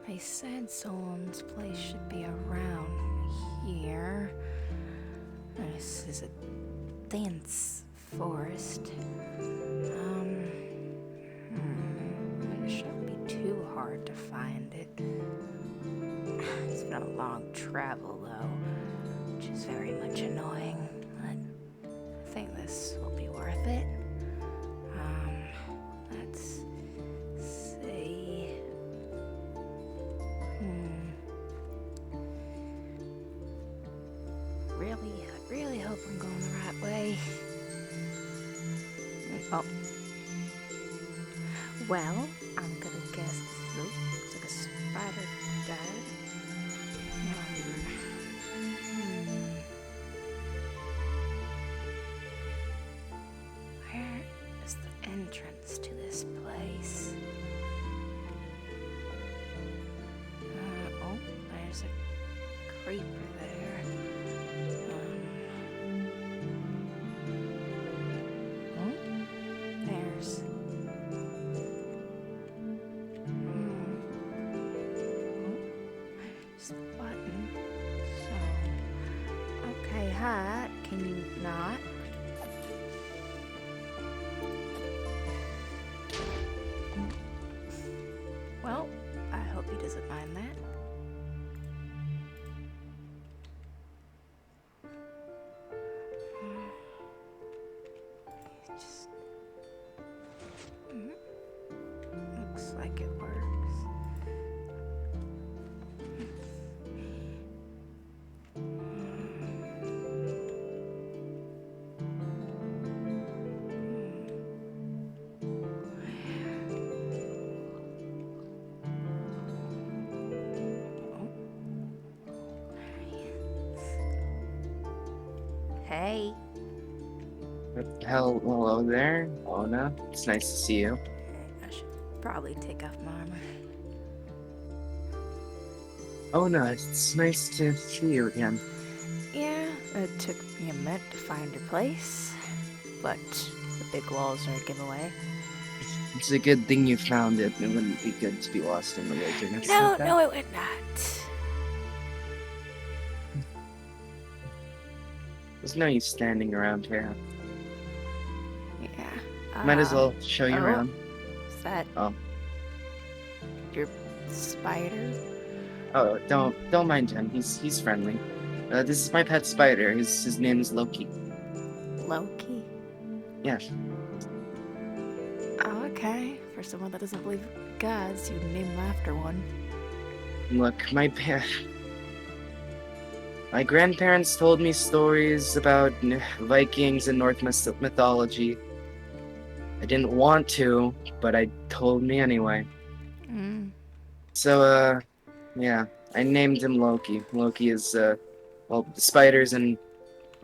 They said someone's place should be around here. This is a dense forest. It shouldn't be too hard to find it. It's been a long travel, though, which is very much annoying, but I think this will be worth it. Let's see. Really hope I'm going the right way. Oh. Well, I'm gonna guess it's like a spider died. Where is the entrance to this place? Oh, there's a creeper there. There's just the button. So, okay, hat. Can you not? Well, I hope he doesn't mind that. Just looks like it works. Hey. Hello there, Lona. It's nice to see you. I should probably take off my armor. Ona, it's nice to see you again. Yeah, it took me a minute to find your place, but the big walls are a giveaway. It's a good thing you found it. It wouldn't be good to be lost in the wilderness like that. No, it would not. There's no use standing around here. Yeah. Might as well show you around. Is that your spider? Oh, don't mind him. He's friendly. This is my pet spider. His name is Loki. Loki? Yes. Oh, okay. For someone that doesn't believe in gods, you'd name him after one. Look, my grandparents told me stories about Vikings and Norse mythology. I didn't want to, but I told me anyway. So, yeah, I named him Loki. Loki is, well, the spiders and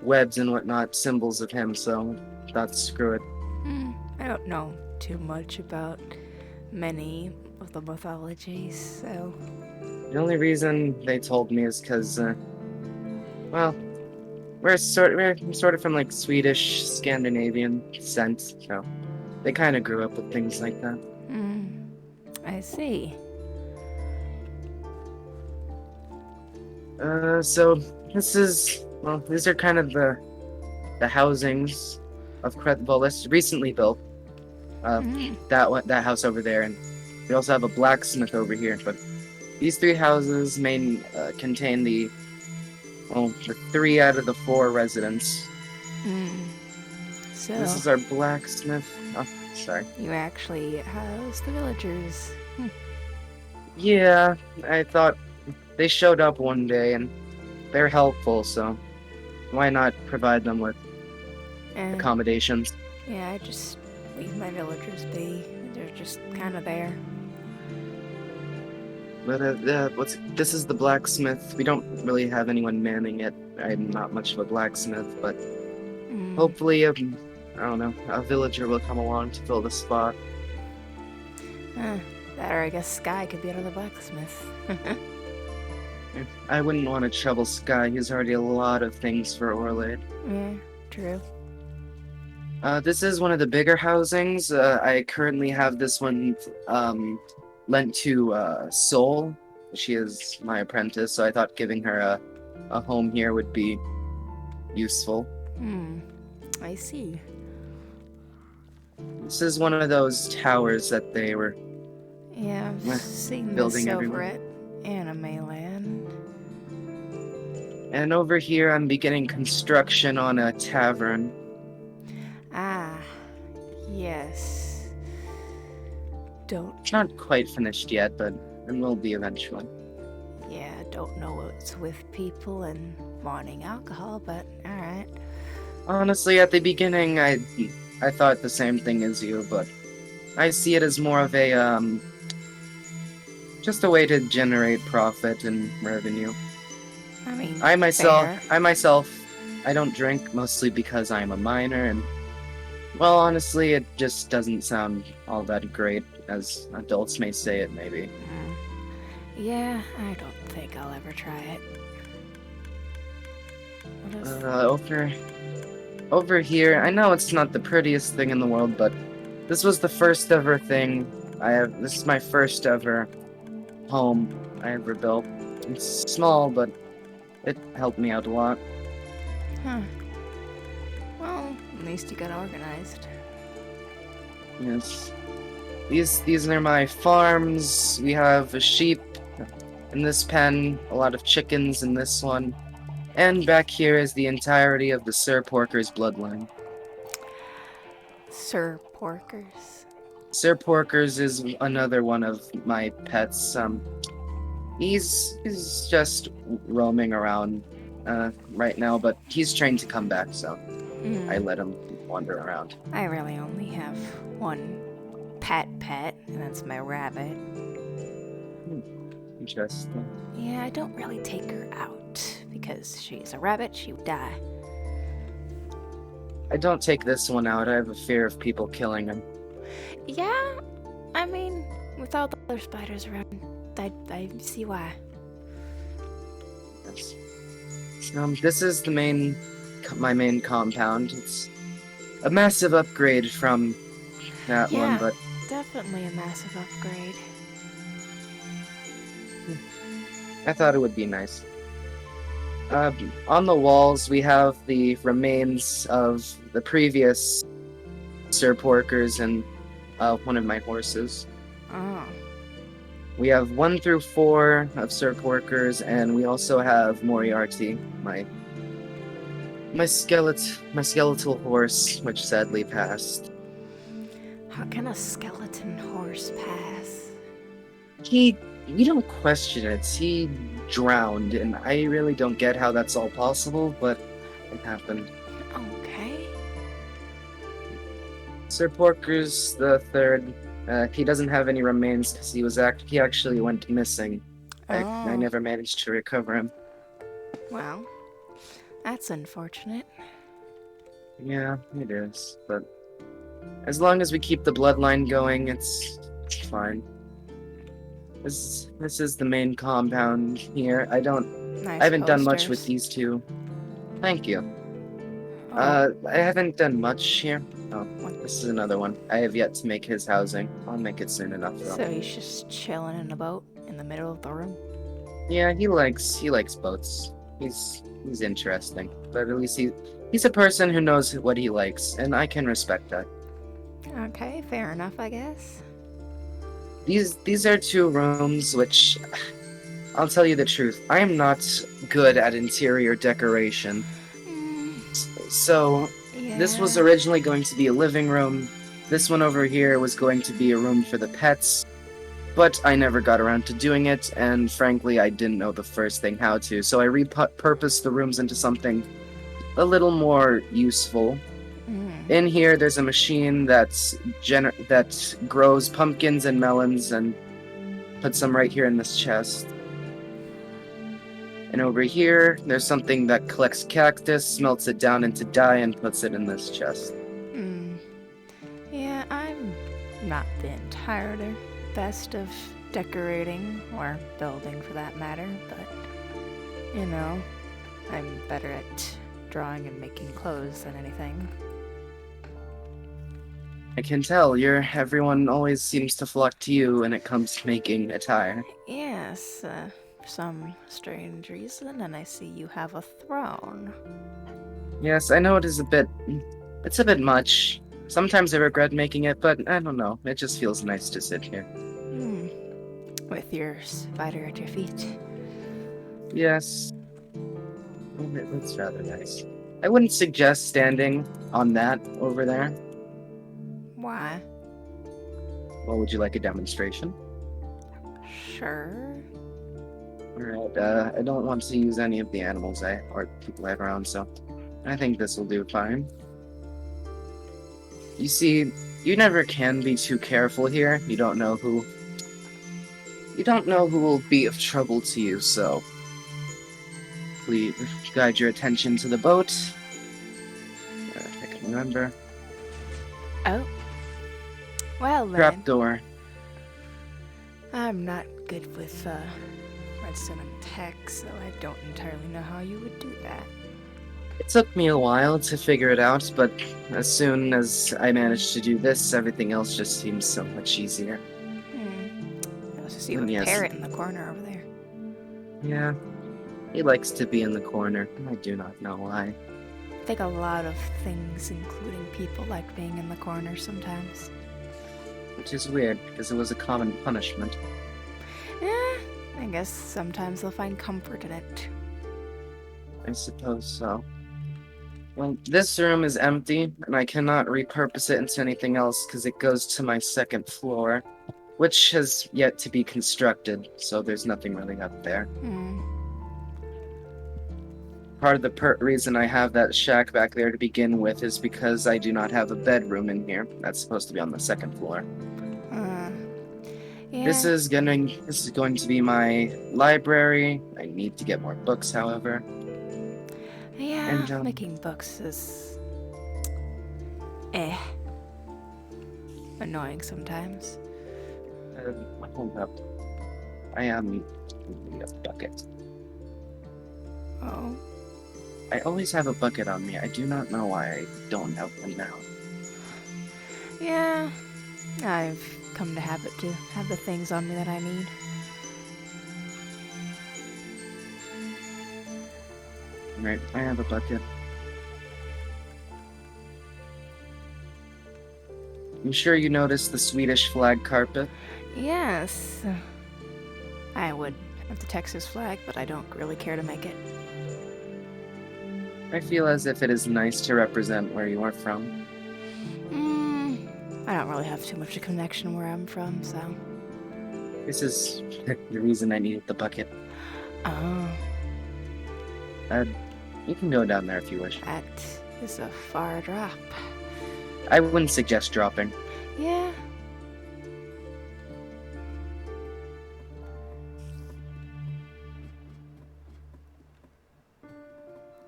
webs and whatnot, symbols of him, so thought screw it. I don't know too much about many of the mythologies, so... The only reason they told me is because, well, we're sort of from, like, Swedish, Scandinavian descent, so they kind of grew up with things like that. I see. So this is, well, these are kind of the housings of Kretvolis, recently built. That house over there, and we also have a blacksmith over here. But these three houses contain the 3 out of the 4 residents. So this is our blacksmith. Oh, sorry. You actually house the villagers. Yeah, I thought they showed up one day and they're helpful, so why not provide them with accommodations? Yeah, I just leave my villagers be. They're just kind of there. But this is the blacksmith. We don't really have anyone manning it. I'm not much of a blacksmith, but hopefully, I don't know, a villager will come along to fill the spot. That or I guess Sky could be another blacksmith. I wouldn't want to trouble Sky. He's already a lot of things for Orlade. Yeah, true. This is one of the bigger housings. I currently have this one lent to Soul. She is my apprentice, so I thought giving her a home here would be useful. I see. This is one of those towers that they were Yeah, I've seen building this over everywhere. at Anime Land. And over here, I'm beginning construction on a tavern. Ah, yes. Don't, It's not quite finished yet, but it will be eventually. yeah, don't know what's with people and wanting alcohol, but alright. Honestly, at the beginning, I thought the same thing as you, but I see it as more of a just a way to generate profit and revenue. I mean, I fair. myself, I don't drink mostly because I'm a minor, and well, honestly, it just doesn't sound all that great as adults may say it. Maybe. Yeah, I don't think I'll ever try it. What if... Over here, I know it's not the prettiest thing in the world, but this was the first ever thing I have. This is my first ever home I ever built. It's small, but it helped me out a lot. Huh. Well, at least you got organized. Yes. These are my farms. We have a sheep in this pen, a lot of chickens in this one, and back here is the entirety of the Sir Porker's bloodline. Sir Porkers. Sir Porker's is another one of my pets. He's just roaming around right now, but he's trained to come back, so I let him wander around. I really only have one pet, and that's my rabbit. Interesting. Yeah, I don't really take her out because she's a rabbit, she would die. I don't take this one out. I have a fear of people killing him. Yeah, I mean, with all the other spiders around, I see why. Yes. This is my main compound. It's a massive upgrade from that one, but definitely a massive upgrade. I thought it would be nice. On the walls, we have the remains of the previous Sir Porkers and one of my horses. Oh. We have 1 through 4 of Sir Porkers, and we also have Moriarty, my skeletal horse, which sadly passed. How can a skeleton horse pass? We don't question it. He drowned, and I really don't get how that's all possible, but it happened. Okay. Sir Porkers the Third, he doesn't have any remains because he actually went missing. I never managed to recover him. Well, that's unfortunate. Yeah, it is, but as long as we keep the bloodline going, it's fine. This is the main compound here. I haven't done much with these two. Thank you. I haven't done much here. Oh, this is another one. I have yet to make his housing. I'll make it soon enough, though. So he's just chilling in a boat in the middle of the room? Yeah, he likes boats. He's interesting, but at least he's a person who knows what he likes, and I can respect that. Okay, fair enough, I guess. These are 2 rooms which, I'll tell you the truth, I am not good at interior decoration. So, this was originally going to be a living room. This one over here was going to be a room for the pets. But I never got around to doing it, and frankly, I didn't know the first thing how to. So I repurposed the rooms into something a little more useful. In here, there's a machine that grows pumpkins and melons, and puts them right here in this chest. And over here, there's something that collects cactus, melts it down into dye, and puts it in this chest. Yeah, I'm not the entirely best of decorating, or building for that matter, but, you know, I'm better at drawing and making clothes than anything. I can tell everyone always seems to flock to you when it comes to making attire. Yes, for some strange reason, and I see you have a throne. Yes, I know it's a bit much. Sometimes I regret making it, but I don't know. It just feels nice to sit here. Hmm. With your spider at your feet. Yes, it's rather nice. I wouldn't suggest standing on that over there. Why? Well, would you like a demonstration? Sure. Alright, I don't want to use any of the animals or people I have around, so I think this will do fine. You see, you never can be too careful here. You don't know who will be of trouble to you, so please guide your attention to the boat. If I can remember. Oh. Well then. Trapdoor. I'm not good with redstone and tech, so I don't entirely know how you would do that. It took me a while to figure it out, but as soon as I managed to do this, everything else just seems so much easier. I also see you have And a yes, parrot in the corner over there. yeah, he likes to be in the corner. I do not know why. I think a lot of things, including people, like being in the corner sometimes. Which is weird, because it was a common punishment. I guess sometimes they'll find comfort in it. I suppose so. Well, this room is empty, and I cannot repurpose it into anything else because it goes to my second floor, which has yet to be constructed, so there's nothing really up there. Part of the reason I have that shack back there to begin with is because I do not have a bedroom in here. That's supposed to be on the second floor. Yeah. This is going to be my library. I need to get more books, however. Yeah, And, making books is... annoying sometimes. Hold up. I need a bucket. Oh. I always have a bucket on me. I do not know why I don't have one now. Yeah, I've come to habit to have the things on me that I need. Right, I have a bucket. I'm sure you noticed the Swedish flag carpet. Yes. I would have the Texas flag, but I don't really care to make it. I feel as if it is nice to represent where you are from. I don't really have too much of a connection where I'm from, so... This is the reason I needed the bucket. Oh. You can go down there if you wish. That is a far drop. I wouldn't suggest dropping. Yeah.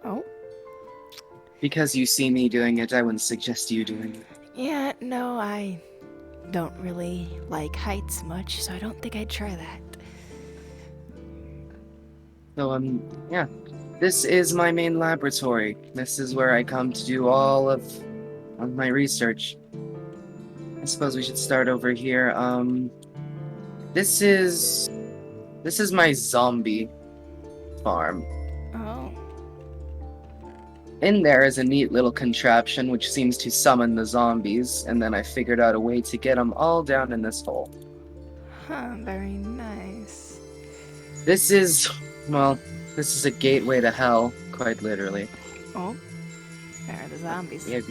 Oh. Because you see me doing it, I wouldn't suggest you doing it. Yeah, no, I don't really like heights much, so I don't think I'd try that. So, yeah. This is my main laboratory. This is where I come to do all of my research. I suppose we should start over here. This is my zombie farm. Oh. In there is a neat little contraption which seems to summon the zombies, and then I figured out a way to get them all down in this hole. Huh, very nice. This is a gateway to hell, quite literally. Oh. There are the zombies. Yeah.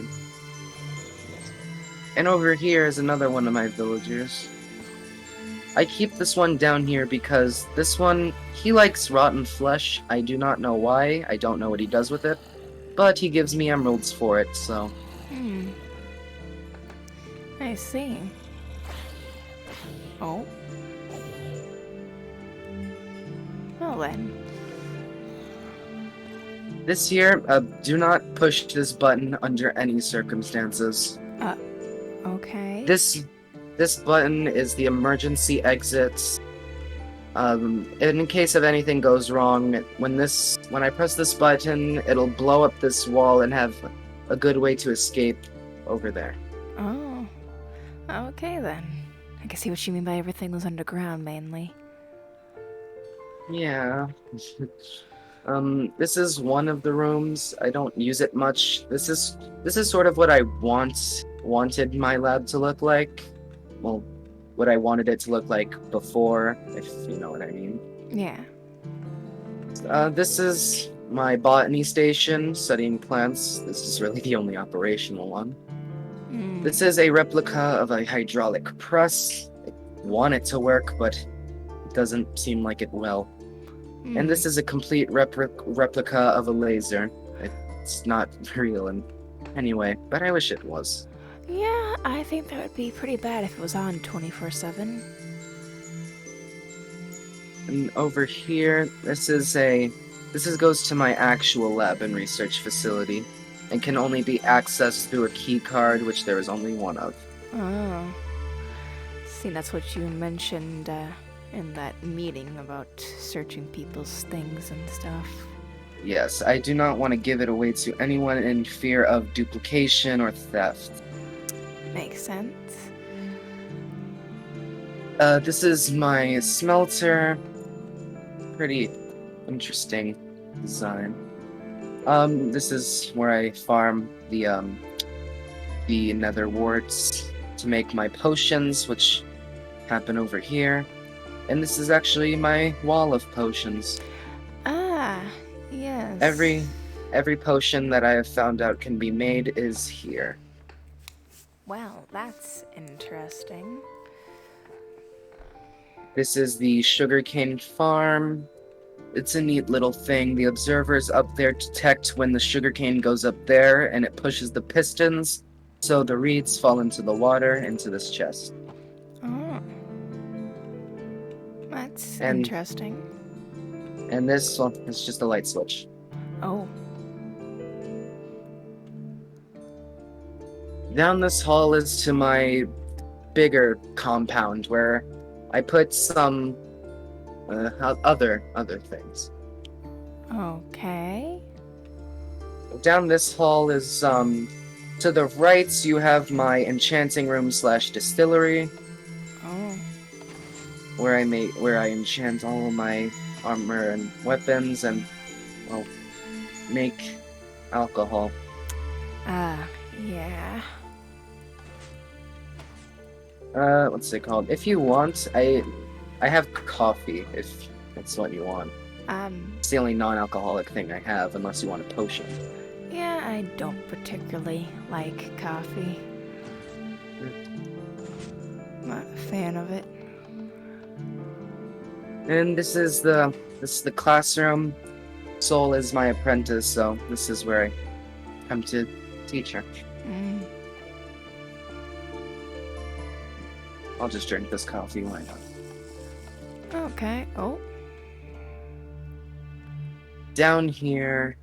And over here is another one of my villagers. I keep this one down here because this one, he likes rotten flesh. I do not know why. I don't know what he does with it. But he gives me emeralds for it, so... I see. Oh. Well then. This here, do not push this button under any circumstances. Okay. This button is the emergency exit. In case of anything goes wrong, when I press this button, it'll blow up this wall and have a good way to escape over there. Oh. Okay then. I can see what you mean by everything was underground mainly. Yeah. This is one of the rooms. I don't use it much. This is sort of what I wanted my lab to look like. Well, what I wanted it to look like before, if you know what I mean. Yeah. This is my botany station, studying plants. This is really the only operational one. This is a replica of a hydraulic press. I want it to work, but it doesn't seem like it will. And this is a complete replica of a laser. It's not real in any way, but I wish it was. Yeah, I think that would be pretty bad if it was on 24/7. And over here, this goes to my actual lab and research facility, and can only be accessed through a key card, which there is only one of. Oh. See, that's what you mentioned in that meeting about searching people's things and stuff. Yes, I do not want to give it away to anyone in fear of duplication or theft. Makes sense. This is my smelter. Pretty interesting design. This is where I farm the nether warts to make my potions, which happen over here. And this is actually my wall of potions. Ah, yes. Every potion that I have found out can be made is here. Well, that's interesting. This is the sugarcane farm. It's a neat little thing. The observers up there detect when the sugarcane goes up there, and it pushes the pistons, so the reeds fall into the water into this chest. Oh. That's interesting. And this, well, it's just a light switch. Oh. Down this hall is to my bigger compound, where I put some other things. Okay. Down this hall is to the right you have my enchanting room / distillery. Oh. Where I enchant all of my armor and weapons and, well, make alcohol. Yeah. What's it called? If you want, I have coffee, if that's what you want. It's the only non-alcoholic thing I have, unless you want a potion. Yeah, I don't particularly like coffee. Not a fan of it. And this is the classroom. Soul is my apprentice, so this is where I come to teach her. I'll just drink this coffee, why not? Okay. Oh. Down here,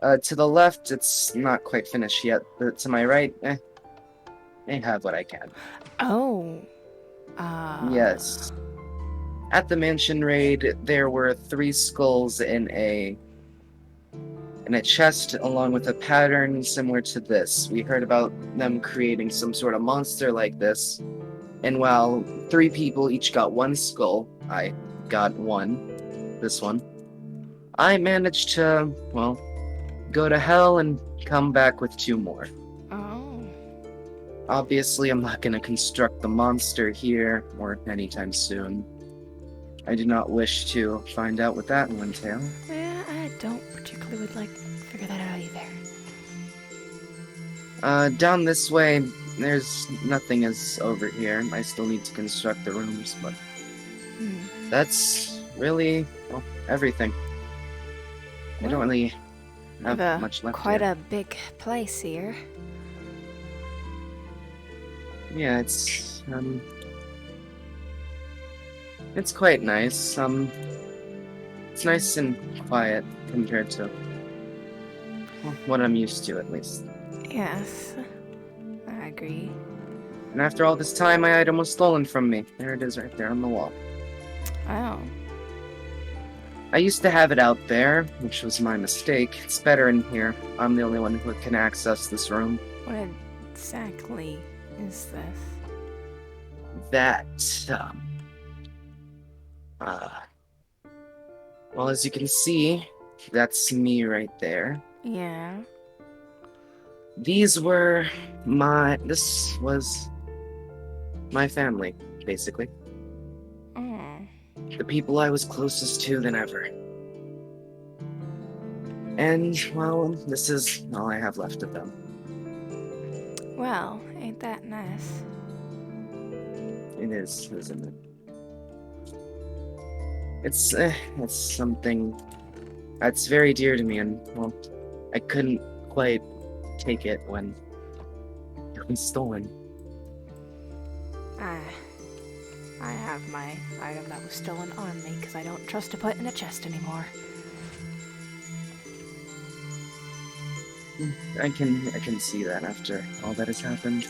to the left, it's not quite finished yet, but to my right, I have what I can. Oh. Yes. At the mansion raid, there were 3 skulls in a chest, along with a pattern similar to this. We heard about them creating some sort of monster like this, and while 3 people each got 1 skull, I got 1, this one, I managed to, well, go to hell and come back with 2 more. Oh. Obviously, I'm not going to construct the monster here, or anytime soon. I do not wish to find out what that will entail. Yeah, I don't particularly would like to figure that out either. Down this way, there's nothing is over here. I still need to construct the rooms, but that's really, well, everything. I don't really have much left quite here. a big place here. Yeah, it's quite nice. It's nice and quiet compared to, well, what I'm used to, at least. Yes, I agree. And after all this time, my item was stolen from me. There it is right there on the wall. Oh. I used to have it out there, which was my mistake. It's better in here. I'm the only one who can access this room. What exactly is this? that, uh, well, as you can see, that's me right there. Yeah. This was my family, basically. Oh. The people I was closest to than ever. And, well, this is all I have left of them. Well, ain't that nice? It is, isn't it? It's something that's very dear to me, and, well, I couldn't quite take it when it was stolen. I have my item that was stolen on me because I don't trust to put in a chest anymore. I can see that after all that has happened.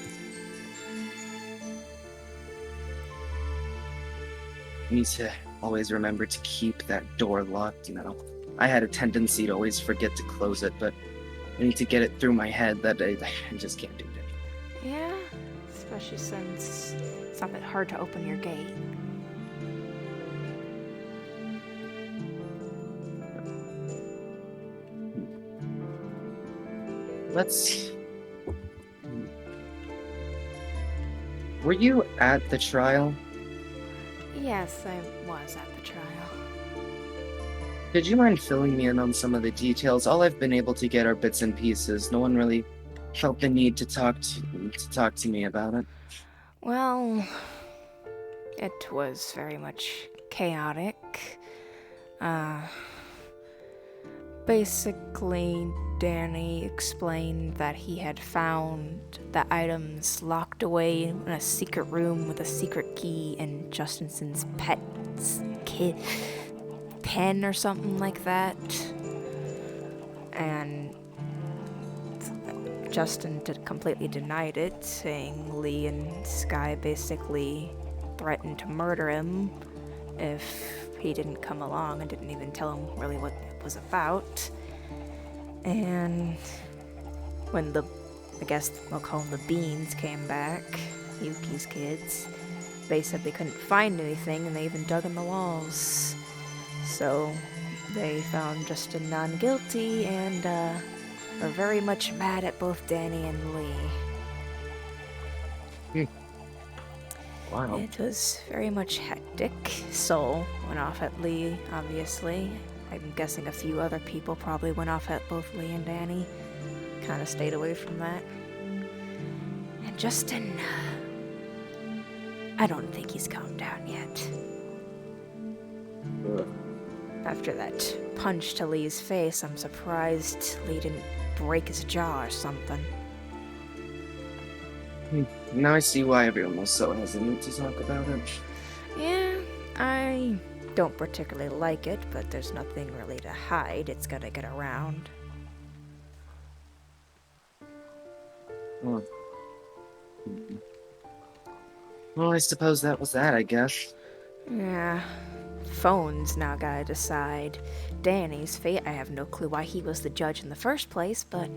I need to always remember to keep that door locked, you know. I had a tendency to always forget to close it, but I need to get it through my head that I just can't do it. Yeah, especially since it's not that hard to open your gate. Were you at the trial? Yes, I was at the trial. Did you mind filling me in on some of the details? All I've been able to get are bits and pieces. No one really felt the need to talk to me about it. Well, it was very much chaotic. Basically, Danny explained that he had found the items locked away in a secret room with a secret key in Justin's pen or something like that. And Justin completely denied it, saying Lee and Sky basically threatened to murder him if he didn't come along, and didn't even tell him really what it was about. And when I guess we'll call them the Beans, came back, Yuki's kids, they said they couldn't find anything, and they even dug in the walls. So they found Justin non-guilty, and were very much mad at both Danny and Lee. Wow. It was very much hectic. Soul went off at Lee, obviously. I'm guessing a few other people probably went off at both Lee and Danny. Kind of stayed away from that. And Justin, I don't think he's calmed down yet. After that punch to Lee's face, I'm surprised Lee didn't break his jaw or something. Now I see why everyone was so hesitant to talk about it. Yeah, I don't particularly like it, but there's nothing really to hide. It's gotta get around. Well, I suppose that was that, I guess. Yeah. Phone's now gotta decide. Danny's fate, I have no clue why he was the judge in the first place, but...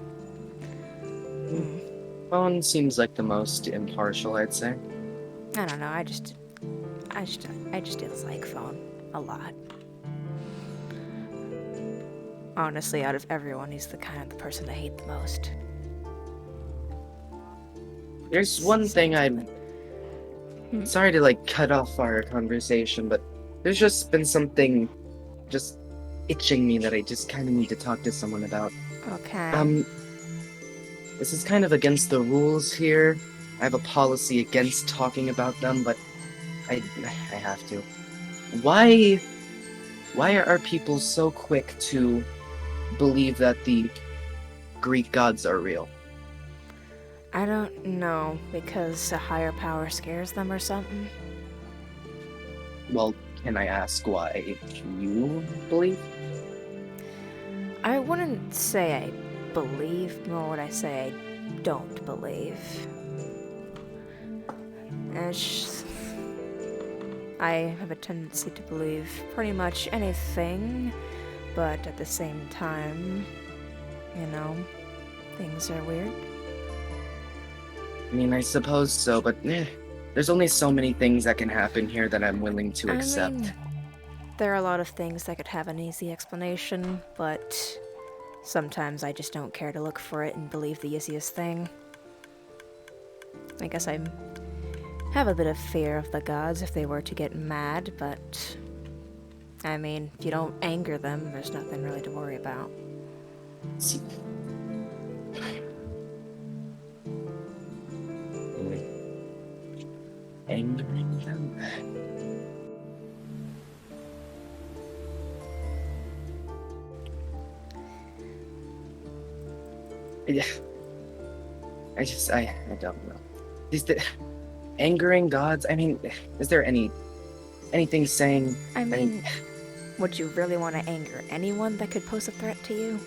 Phone seems like the most impartial, I'd say. I don't know, I just dislike Phone a lot. Honestly, out of everyone, he's the kind of the person I hate the most. There's one thing I'm... Sorry to, cut off our conversation, but there's just been something just itching me that I just kind of need to talk to someone about. Okay. This is kind of against the rules here. I have a policy against talking about them, but I have to. Why are people so quick to believe that the Greek gods are real? I don't know, because a higher power scares them or something? Well, can I ask why you believe? I wouldn't say I believe, nor would I say I don't believe. I have a tendency to believe pretty much anything, but at the same time, things are weird. I mean, I suppose so, but there's only so many things that can happen here that I'm willing to accept. I mean, there are a lot of things that could have an easy explanation, but sometimes I just don't care to look for it and believe the easiest thing. I guess I have a bit of fear of the gods if they were to get mad, but I mean, if you don't anger them, there's nothing really to worry about. See. Angering them? Yeah. I don't know. Angering gods? I mean, is there anything saying... I mean, would you really want to anger anyone that could pose a threat to you?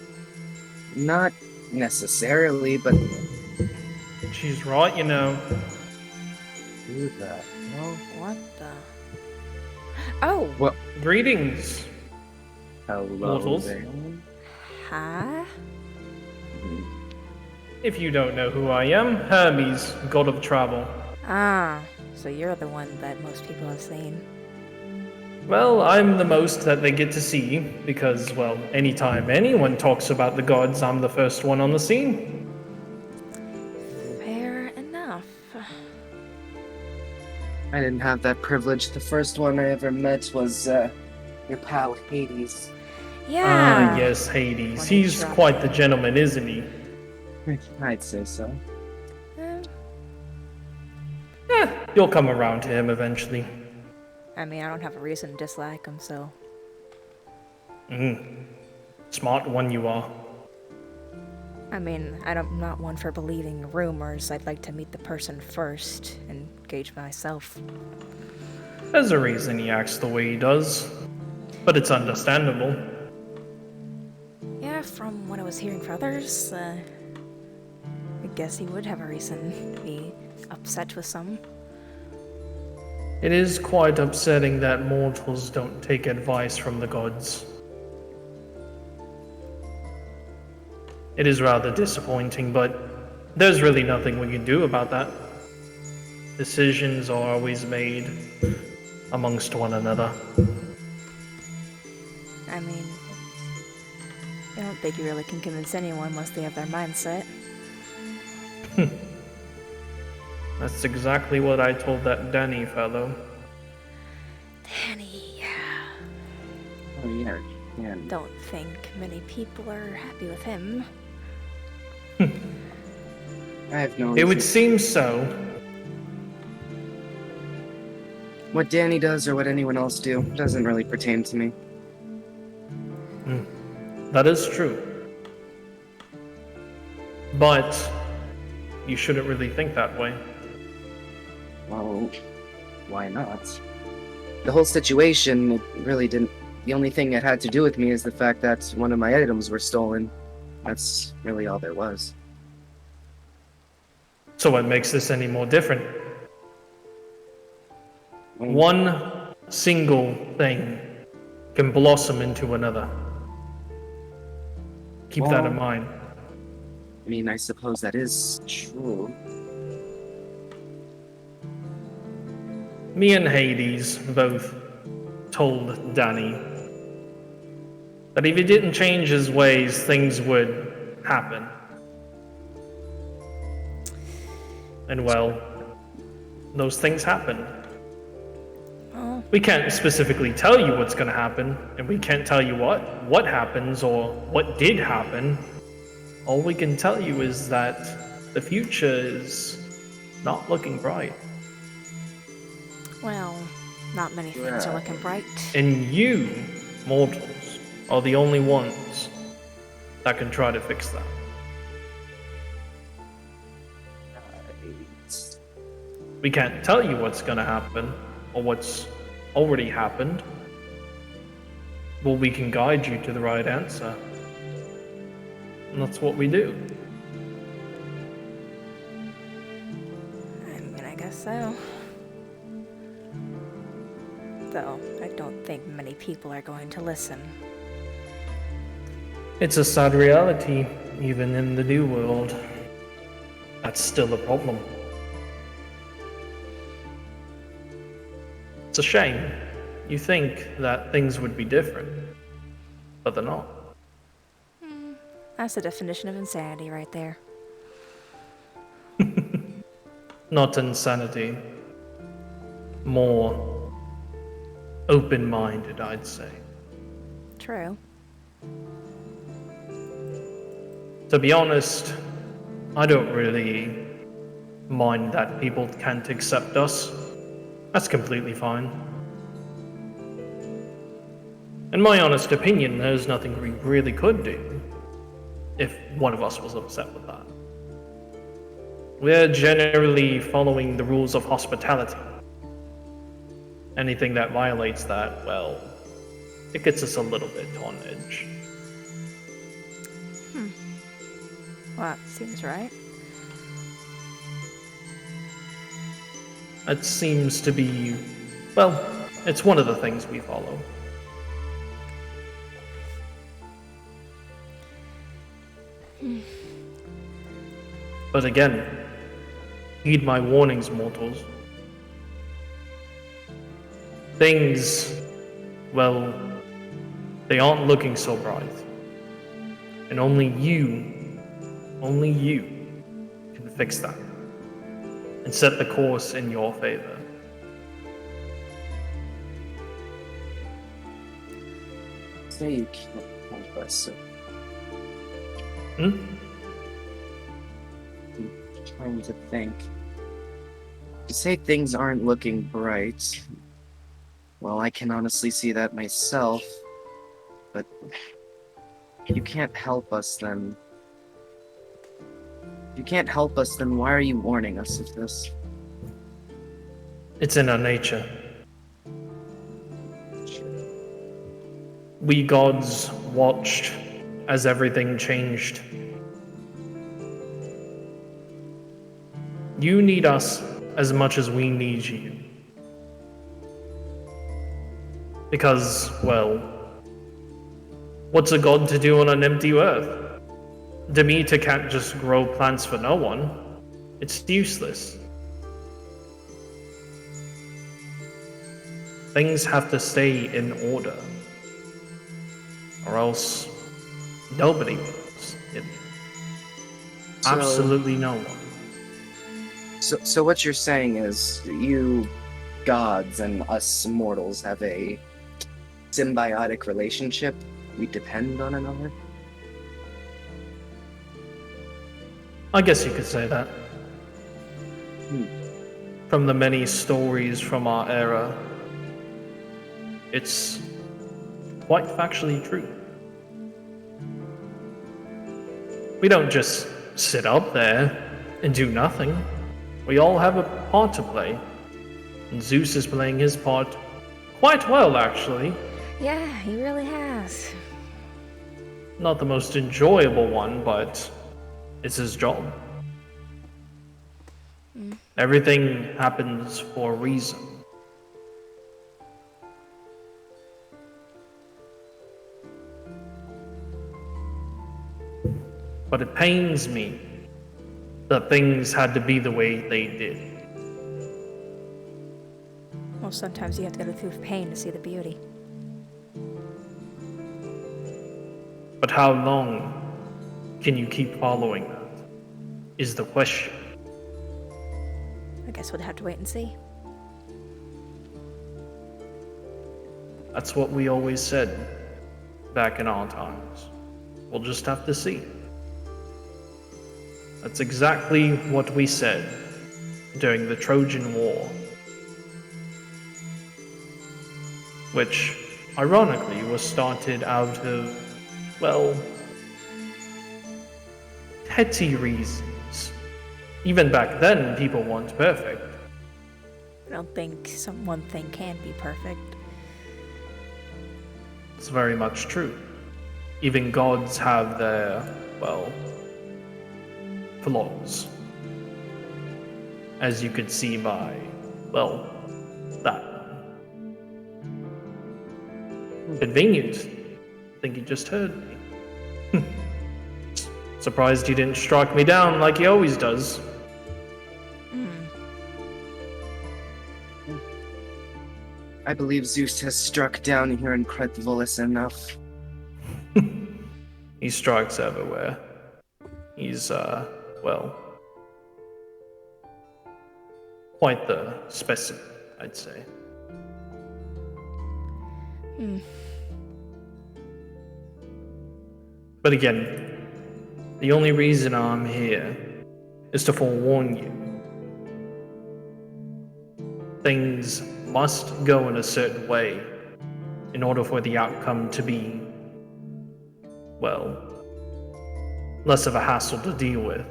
Not necessarily, but... She's right, you know. Who the hell? What the... Oh! Well, Greetings. hello Mortals. there. Huh? If you don't know who I am, Hermes, god of travel. Ah, so you're the one that most people have seen. Well, I'm the most that they get to see, because, well, anytime anyone talks about the gods, I'm the first one on the scene. Fair enough. I didn't have that privilege. The first one I ever met was, your pal Hades. Yeah! Ah, yes, Hades. When He's dropped quite the gentleman, isn't he? I'd say so. You'll come around to him eventually. I mean, I don't have a reason to dislike him, so... Smart one you are. I mean, I'm not one for believing rumors. I'd like to meet the person first and gauge myself. There's a reason he acts the way he does. But it's understandable. Yeah, from what I was hearing from others, I guess he would have a reason to be upset with some. It is quite upsetting that mortals don't take advice from the gods. It is rather disappointing, but there's really nothing we can do about that. Decisions are always made amongst one another. I mean, I don't think you really can convince anyone once they have their mindset. That's exactly what I told that Danny fellow. Danny, Oh, yeah. Yeah. don't think many people are happy with him. I have no It would reason- seem so. What Danny does or what anyone else do doesn't really pertain to me. That is true. But you shouldn't really think that way. Well, why not? The whole situation, it really didn't... The only thing it had to do with me is the fact that one of my items were stolen. That's really all there was. So what makes this any more different? One single thing can blossom into another. Keep that in mind. I mean, I suppose that is true. Me and Hades both told Danny that if he didn't change his ways, things would happen. And well, those things happened. Oh, We can't specifically tell you what's going to happen, and we can't tell you what happens or what did happen. All we can tell you is that the future is not looking bright. well, not many things are looking bright. And you, mortals, are the only ones that can try to fix that. We can't tell you what's going to happen or what's already happened. But we can guide you to the right answer. And that's what we do. I mean, I guess so. Though, I don't think many people are going to listen. It's a sad reality, even in the new world. That's still a problem. It's a shame. You think that things would be different, but they're not. That's the definition of insanity right there. Not insanity. More open-minded, I'd say. True. To be honest, I don't really mind that people can't accept us. That's completely fine. In my honest opinion, there's nothing we really could do if one of us was upset with that. We're generally following the rules of hospitality. Anything that violates that, well, it gets us a little bit on edge. Well, that seems right. It seems to be, well, it's one of the things we follow. But again, heed my warnings, mortals. Things, well, they aren't looking so bright. And only you can fix that and set the course in your favor. Say you can't help us. Hmm? I'm trying to think. You say things aren't looking bright. Well, I can honestly see that myself. But if you can't help us, then... If you can't help us, then why are you warning us of this? It's in our nature. We gods watched as everything changed. You need us as much as we need you. Because, well, what's a god to do on an empty earth? Demeter can't just grow plants for no one. It's useless. Things have to stay in order. Or else nobody wins. Absolutely no one. So what you're saying is, you gods and us mortals have a symbiotic relationship? We depend on another? I guess you could say that. From the many stories from our era, it's quite factually true. We don't just sit up there and do nothing. We all have a part to play. And Zeus is playing his part quite well, actually. Yeah, he really has. Not the most enjoyable one, but it's his job. Everything happens for a reason. But it pains me that things had to be the way they did. Well, sometimes you have to go through pain to see the beauty. But how long can you keep following that? Is the question. I guess we'll have to wait and see. That's what we always said back in our times. We'll just have to see. That's exactly what we said during the Trojan War. Which, ironically, was started out of, well, petty reasons. Even back then, people weren't perfect. I don't think one thing can be perfect. It's very much true. Even gods have their, well, flaws. As you could see by, well, that one. Convenient. I think you just heard me. Surprised he didn't strike me down like he always does. I believe Zeus has struck down here in Kretvolis enough. He strikes everywhere. He's, well, quite the specimen, I'd say. But again, the only reason I'm here is to forewarn you. Things must go in a certain way in order for the outcome to be, well, less of a hassle to deal with.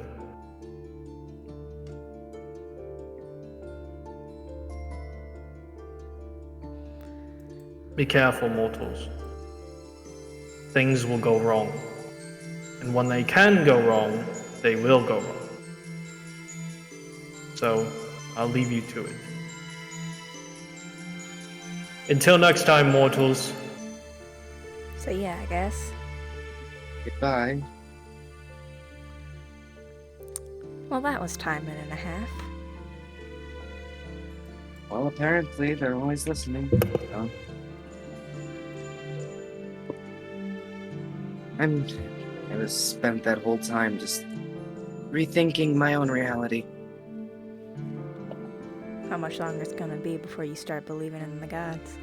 Be careful, mortals. Things will go wrong. And when they can go wrong, they will go wrong. So, I'll leave you to it. Until next time, mortals. So yeah, I guess. Goodbye. Well, that was time and a half. Well, apparently they're always listening. So. I was spent that whole time just rethinking my own reality. How much longer it's gonna be before you start believing in the gods?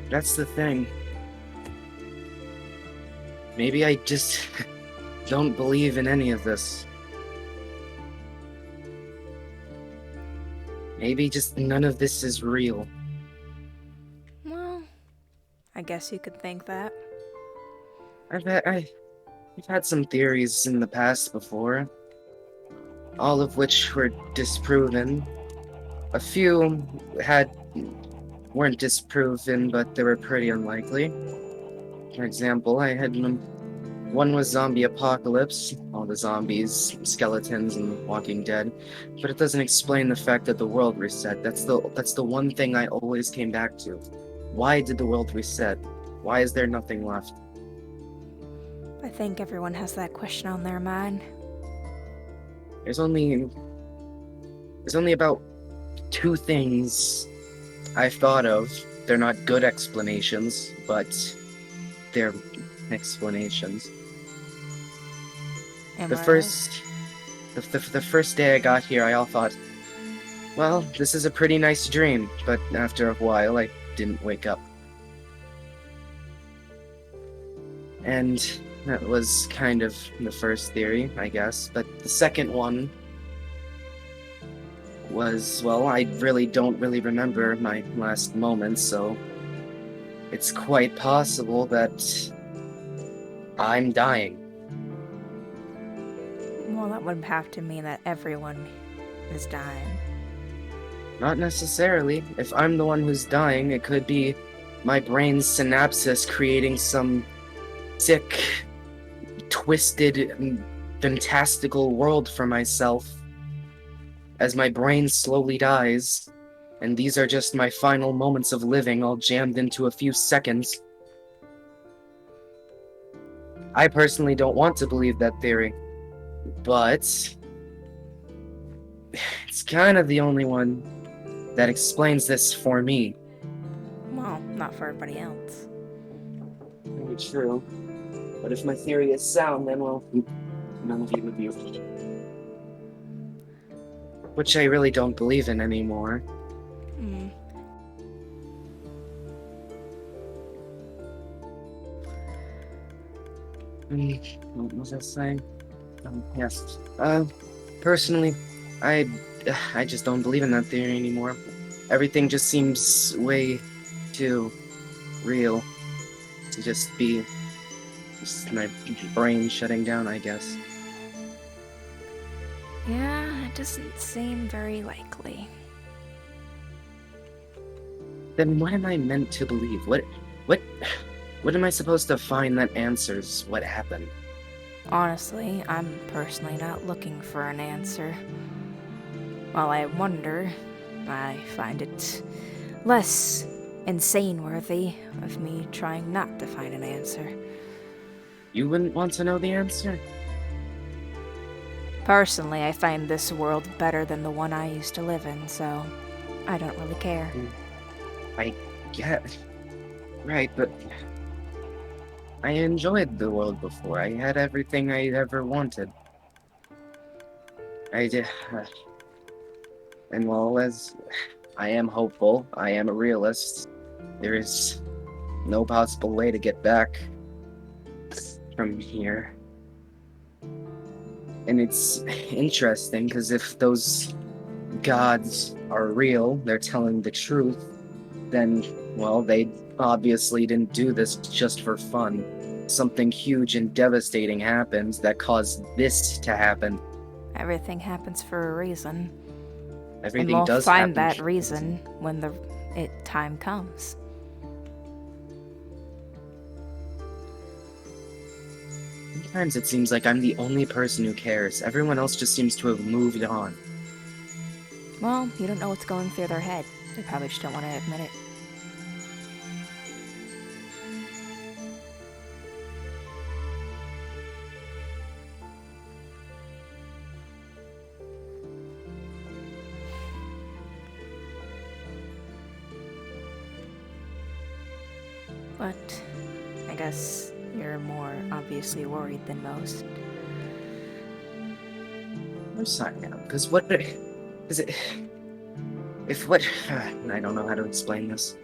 That's the thing. Maybe I just don't believe in any of this. Maybe just none of this is real. Well, I guess you could think that. I've had some theories in the past before, all of which were disproven. A few weren't disproven, but they were pretty unlikely. For example, I had one was zombie apocalypse, all the zombies, skeletons, and Walking Dead, but it doesn't explain the fact that the world reset. That's the one thing I always came back to. Why did the world reset? Why is there nothing left? I think everyone has that question on their mind. There's only about 2 things I've thought of. They're not good explanations, but they're explanations. And The what first day I got here, I all thought, well, this is a pretty nice dream, but after a while, I didn't wake up. And that was kind of the first theory, I guess, but the second one was, well, I don't really remember my last moments, so it's quite possible that I'm dying. Well, that would have to mean that everyone is dying. Not necessarily. If I'm the one who's dying, it could be my brain's synapses creating some sick, twisted, fantastical world for myself as my brain slowly dies, and these are just my final moments of living all jammed into a few seconds. I personally don't want to believe that theory, but it's kind of the only one that explains this for me. Well, not for everybody else. Very true. But if my theory is sound, then, well, none of you would be. Which I really don't believe in anymore. What was I saying? Yes. Personally, I just don't believe in that theory anymore. Everything just seems way too real to just be my brain shutting down, I guess. Yeah, it doesn't seem very likely. Then what am I meant to believe? What am I supposed to find that answers what happened? Honestly, I'm personally not looking for an answer. While I wonder, I find it less insane-worthy of me trying not to find an answer. You wouldn't want to know the answer? Personally, I find this world better than the one I used to live in, so I don't really care. I get right, but I enjoyed the world before. I had everything I ever wanted. I did, and well, as I am hopeful, I am a realist. There is no possible way to get back from here. And it's interesting because if those gods are real, they're telling the truth, then, well, they obviously didn't do this just for fun. Something huge and devastating happens that caused this to happen. Everything happens for a reason. Everything And we'll does find happen. that reason when the time comes. Sometimes it seems like I'm the only person who cares. Everyone else just seems to have moved on. Well, you don't know what's going through their head. They probably just don't want to admit it. But I guess you're more obviously worried than most. Of course I am, because what is it? If what I don't know how to explain this.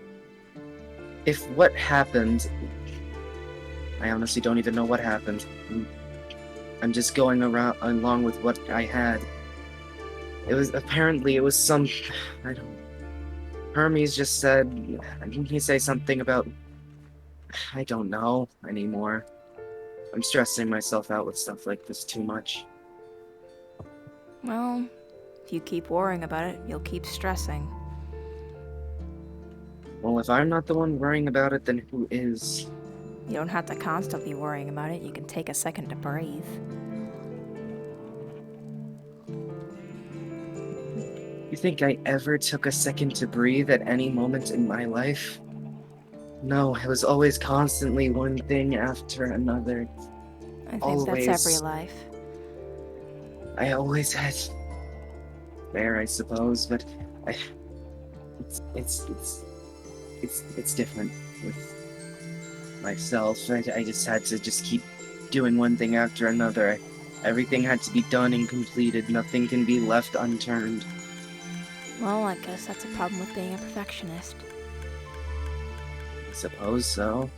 If what happened, I honestly don't even know what happened. I'm just going around along with what I had. It was some I don't. Hermes just said. Didn't he say something about? I don't know anymore. I'm stressing myself out with stuff like this too much. Well, if you keep worrying about it, you'll keep stressing. Well, if I'm not the one worrying about it, then who is? You don't have to constantly be worrying about it. You can take a second to breathe. You think I ever took a second to breathe at any moment in my life? No, it was always constantly one thing after another. I think Always. that's every life. I always had there, I suppose, but I, it's different with myself. I just had to just keep doing one thing after another. Everything had to be done and completed. Nothing can be left unturned. Well, I guess that's a problem with being a perfectionist. I suppose so.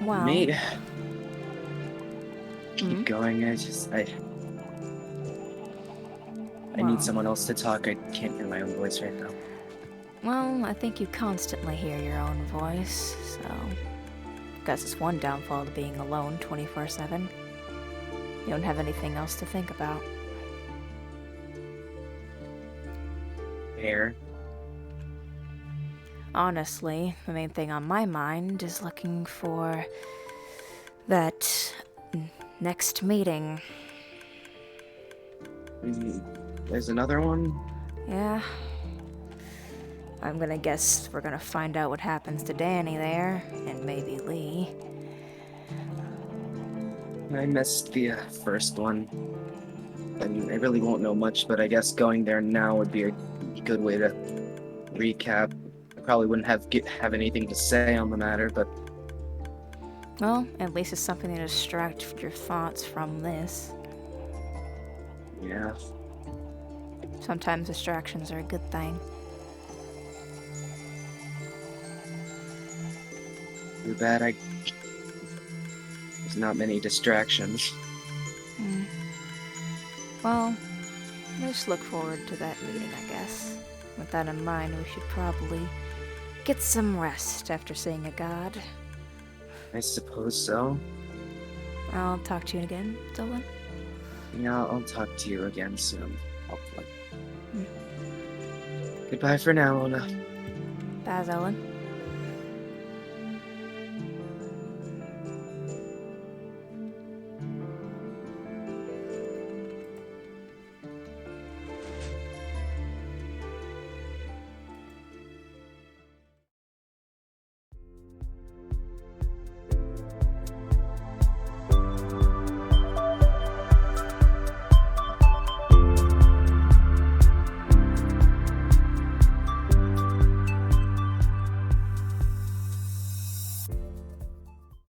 Well, Me. Keep going. I well, need someone else to talk. I can't hear my own voice right now. Well, I think you constantly hear your own voice, so guess it's one downfall to being alone 24/7. You don't have anything else to think about. Hair. Honestly, the main thing on my mind is looking for that next meeting. There's another one? Yeah. I'm gonna guess we're gonna find out what happens to Danny there, and maybe Lee. I missed the first one. I mean, I really won't know much, but I guess going there now would be a good way to recap. I probably wouldn't have anything to say on the matter, but Well, at least it's something to distract your thoughts from this. yeah. Sometimes distractions are a good thing. Too bad there's not many distractions. Well, just look forward to that meeting, I guess. With that in mind, we should probably get some rest after seeing a god. I suppose so. I'll talk to you again, Dylan. Yeah, I'll talk to you again soon, hopefully. Goodbye for now, Ona. Bye, Dylan.